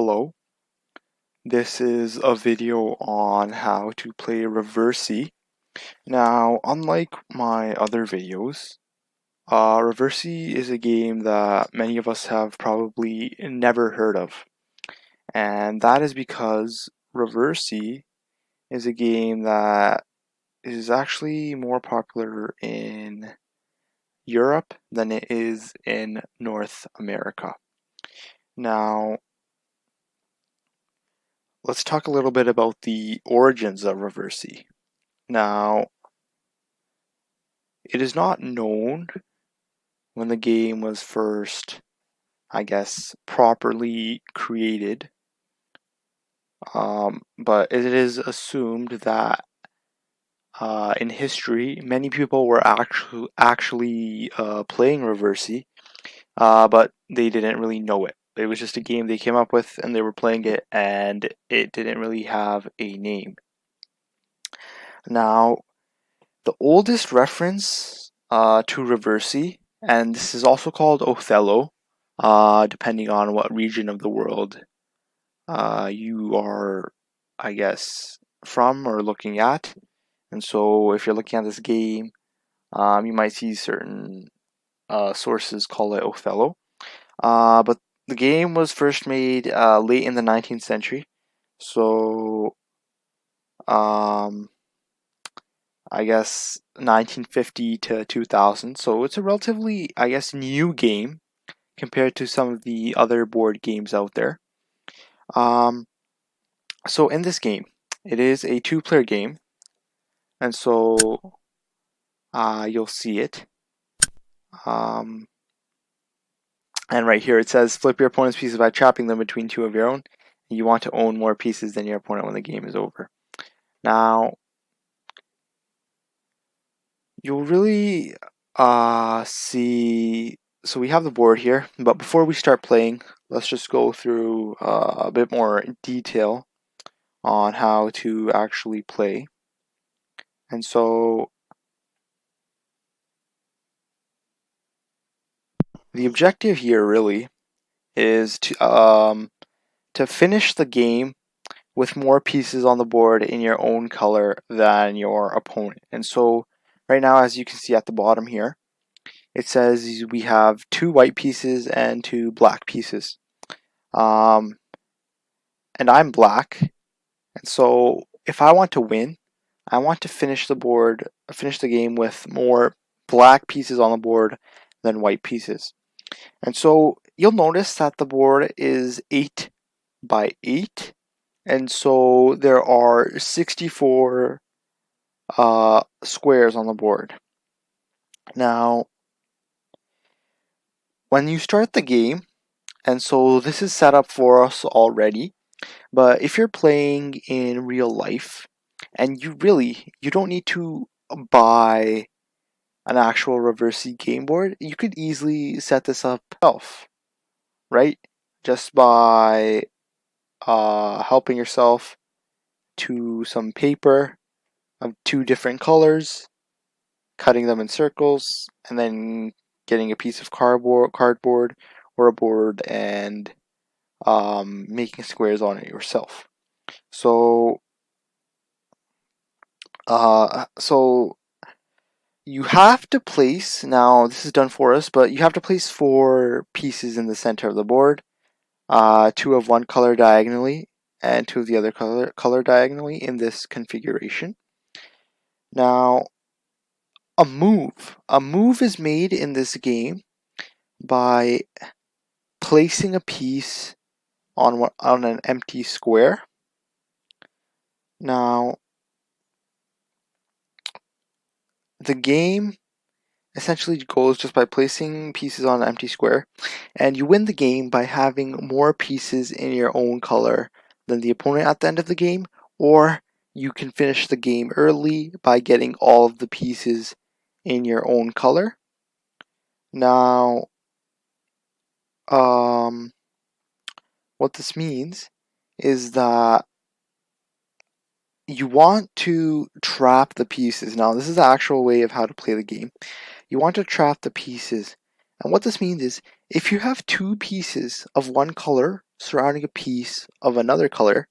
Hello, this is a video on how to play Reversi. Now, unlike my other videos, Reversi is a game that many of us have probably never heard of. And that is because Reversi is a game that is actually more popular in Europe than it is in North America. Now, let's talk a little bit about the origins of Reversi. Now, it is not known when the game was first, I guess, properly created, but it is assumed that in history, many people were actually playing Reversi, but they didn't really know it. It was just a game they came up with, and they were playing it, and it didn't really have a name. Now, the oldest reference to Reversi, and this is also called Othello, depending on what region of the world you are, I guess, from or looking at. And so, if you're looking at this game, you might see certain sources call it Othello. But the game was first made late in the 19th century. So, um, I guess 1950 to 2000. So it's a relatively, I guess, new game compared to some of the other board games out there. Um, so in this game, it is a two-player game, and so you'll see it. Um, and right here it says flip your opponent's pieces by trapping them between two of your own. You want to own more pieces than your opponent when the game is over. Now, you'll really see. So we have the board here, but before we start playing, let's just go through a bit more detail on how to actually play. And so the objective here really is to finish the game with more pieces on the board in your own color than your opponent. And so right now, as you can see at the bottom here, it says we have two white pieces and two black pieces. And I'm black, and so if I want to win, I want to finish the game with more black pieces on the board than white pieces. And so you'll notice that the board is 8 by 8, and so there are 64 squares on the board. Now, when you start the game, and so this is set up for us already, but if you're playing in real life, and you don't need to buy an actual Reversi game board, you could easily set this up yourself, right? Just by helping yourself to some paper of two different colors, cutting them in circles, and then getting a piece of cardboard or a board and making squares on it yourself. So, so you have to place, now this is done for us, but you have to place 4 pieces in the center of the board, 2 of one color diagonally and 2 of the other color diagonally in this configuration. Now, a move is made in this game by placing a piece on an empty square. Now, the game essentially goes just by placing pieces on an empty square, and you win the game by having more pieces in your own color than the opponent at the end of the game, or you can finish the game early by getting all of the pieces in your own color. Now, what this means is that you want to trap the pieces. Now, this is the actual way of how to play the game. You want to trap the pieces And what this means is if you have two pieces of one color surrounding a piece of another color,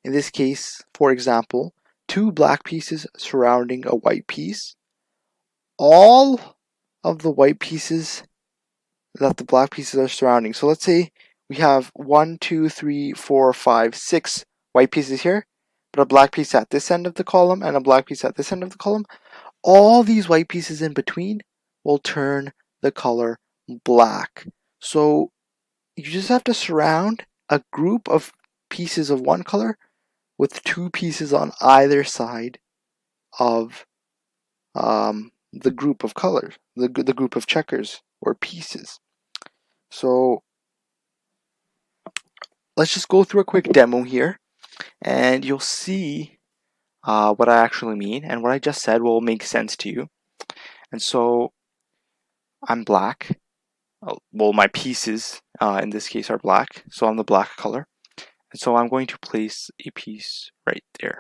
in this case, for example, two black pieces surrounding a white piece, all of the white pieces that the black pieces are surrounding. So let's say we have 1, 2, 3, 4, 5, 6 white pieces here, but a black piece at this end of the column and a black piece at this end of the column. All these white pieces in between will turn the color black. So you just have to surround a group of pieces of one color with two pieces on either side of the group of colors, the group of checkers or pieces. So let's just go through a quick demo here, and you'll see what I actually mean, and what I just said will make sense to you. And so I'm black. Well, my pieces in this case are black, so I'm the black color. And so I'm going to place a piece right there.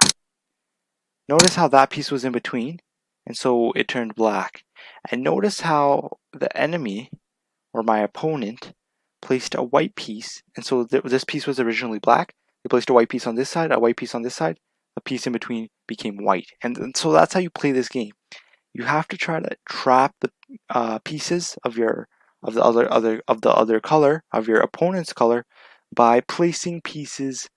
Notice how that piece was in between, and so it turned black. And notice how the enemy, or my opponent, placed a white piece, and so this piece was originally black. They placed a white piece on this side, a white piece on this side, a piece in between became white. And so that's how you play this game. You have to try to trap the pieces of the other color of your opponent's color by placing pieces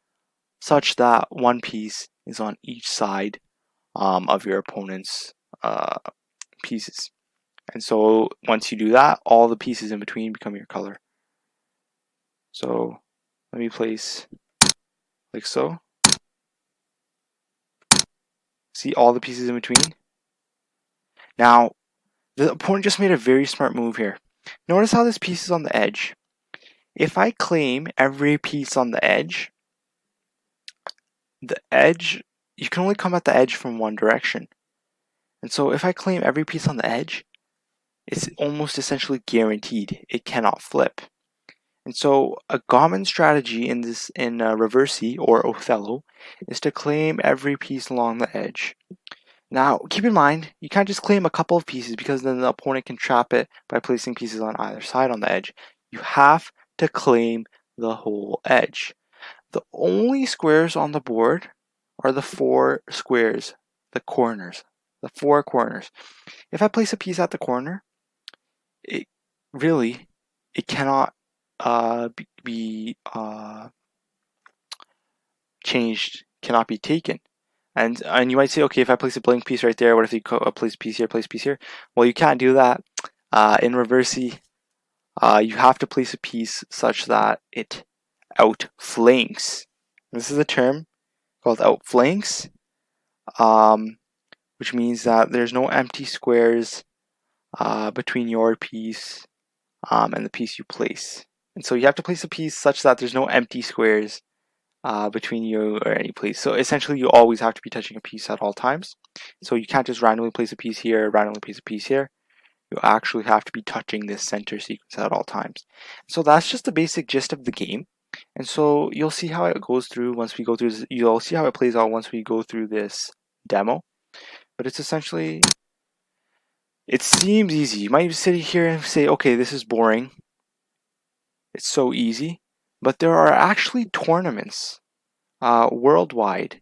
such that one piece is on each side of your opponent's pieces. And so once you do that, all the pieces in between become your color. So let me place like so. See all the pieces in between? Now, the opponent just made a very smart move here. Notice how this piece is on the edge. If I claim every piece on the edge, you can only come at the edge from one direction. And so if I claim every piece on the edge, it's almost essentially guaranteed it cannot flip. And so a common strategy in Reversi or Othello is to claim every piece along the edge. Now, keep in mind, you can't just claim a couple of pieces because then the opponent can trap it by placing pieces on either side on the edge. You have to claim the whole edge. The only squares on the board are the four squares, the corners, the four corners. If I place a piece at the corner, it really, it cannot be changed, cannot be taken. And you might say, okay, if I place a blank piece right there, what if you place a piece here, place a piece here? Well, you can't do that. In Reversi, you have to place a piece such that it outflanks. This is a term called outflanks, which means that there's no empty squares between your piece and the piece you place. And so you have to place a piece such that there's no empty squares between you or any place. So essentially, you always have to be touching a piece at all times. So you can't just randomly place a piece here, randomly place a piece here. You actually have to be touching this center sequence at all times. So that's just the basic gist of the game. And so you'll see how it goes through once we go through this. You'll see how it plays out once we go through this demo. But it's essentially, it seems easy. You might sit here and say, okay, this is boring. It's so easy. But there are actually tournaments worldwide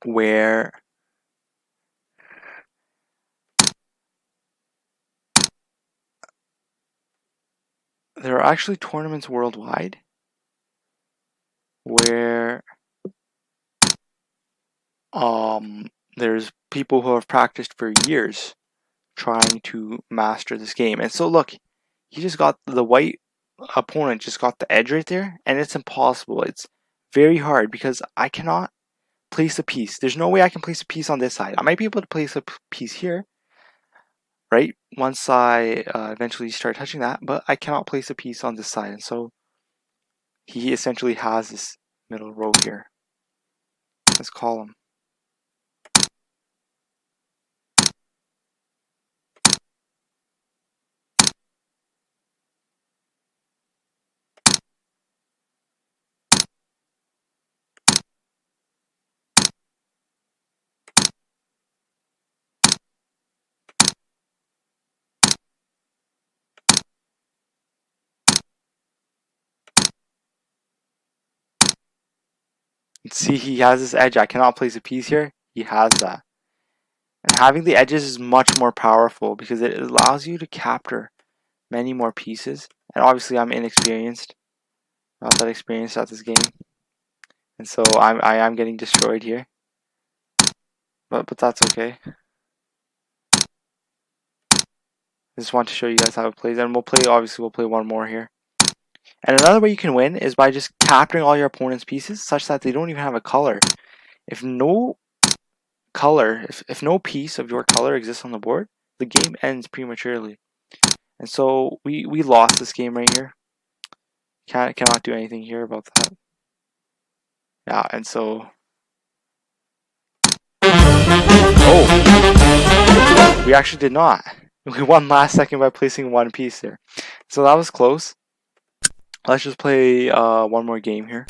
where there are actually tournaments worldwide where there's people who have practiced for years trying to master this game. And so look, he just got the white opponent just got the edge right there, and it's impossible. It's very hard because I cannot place a piece. There's no way I can place a piece on this side. I might be able to place a piece here, right? Once I eventually start touching that, but I cannot place a piece on this side. And so he essentially has this middle row here, this column. See, he has this edge. I cannot place a piece here. He has that. And having the edges is much more powerful because it allows you to capture many more pieces. And obviously I'm inexperienced. Not that experienced at this game. And so I am getting destroyed here. But that's okay. I just want to show you guys how it plays. And we'll play one more here. And another way you can win is by just capturing all your opponent's pieces such that they don't even have a color. If no color, if no piece of your color exists on the board, the game ends prematurely. And so we lost this game right here. Cannot do anything here about that. Yeah, and so oh, we actually did not. We won last second by placing one piece there. So that was close. Let's just play one more game here.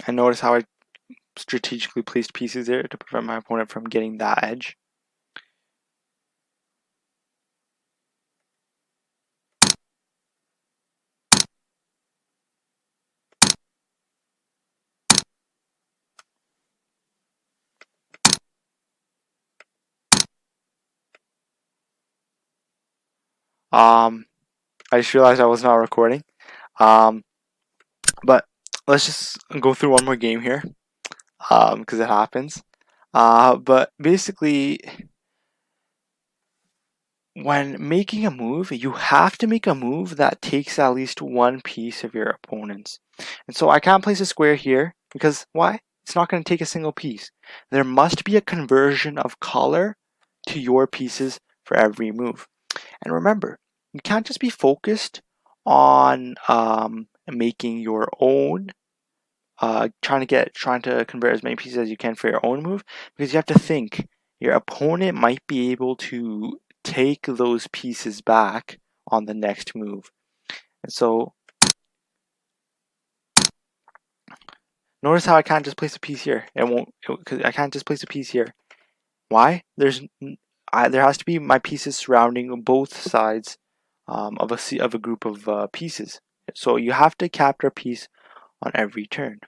And notice how I strategically placed pieces there to prevent my opponent from getting that edge. I just realized I was not recording. But let's just go through one more game here, because it happens. But basically, when making a move, you have to make a move that takes at least one piece of your opponent's. And so I can't place a square here because why? It's not going to take a single piece. There must be a conversion of color to your pieces for every move. And remember, you can't just be focused on making your own, trying to convert as many pieces as you can for your own move, because you have to think your opponent might be able to take those pieces back on the next move. And so notice how I can't just place a piece here. Because I can't just place a piece here. Why? There has to be my pieces surrounding both sides of a group of pieces. So you have to capture a piece on every turn.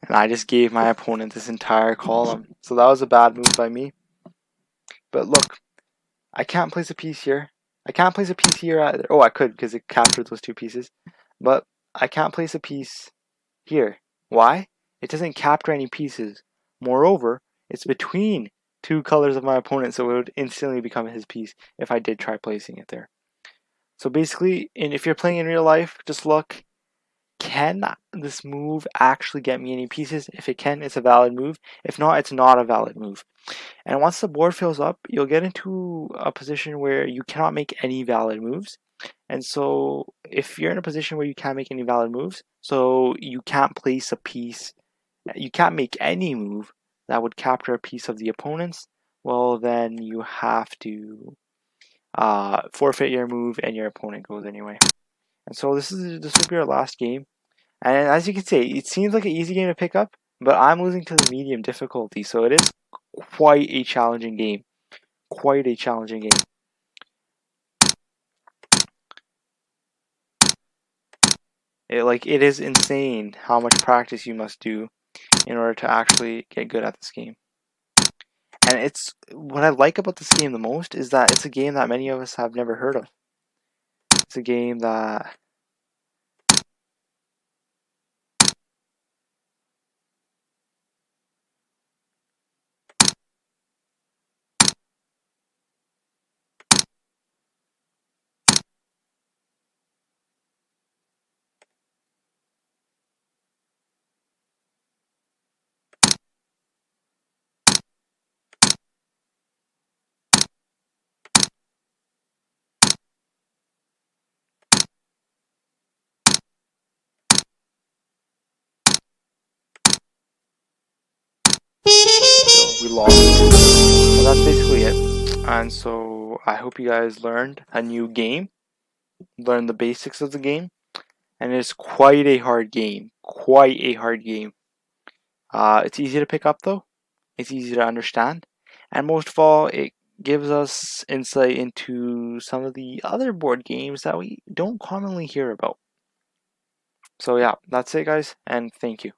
And I just gave my opponent this entire column. So that was a bad move by me. But look, I can't place a piece here. I can't place a piece here either. Oh, I could because it captured those two pieces. But I can't place a piece here. Why? It doesn't capture any pieces. Moreover, it's between two colors of my opponent, so it would instantly become his piece if I did try placing it there. So basically, if you're playing in real life, just look, can this move actually get me any pieces? If it can, it's a valid move. If not, it's not a valid move. And once the board fills up, you'll get into a position where you cannot make any valid moves. And so if you're in a position where you can't make any valid moves, so you can't place a piece, you can't make any move that would capture a piece of the opponent's, well, then you have to forfeit your move and your opponent goes anyway. And so this will be our last game. And as you can see, it seems like an easy game to pick up, but I'm losing to the medium difficulty, so it is quite a challenging game. Quite a challenging game. It is insane how much practice you must do in order to actually get good at this game. And it's what I like about this game the most is that it's a game that many of us have never heard of. It's a game that we lost. But that's basically it. And so I hope you guys learned a new game, learned the basics of the game, and it's quite a hard game. Quite a hard game. It's easy to pick up though. It's easy to understand, and most of all, it gives us insight into some of the other board games that we don't commonly hear about. So yeah, that's it guys, and thank you.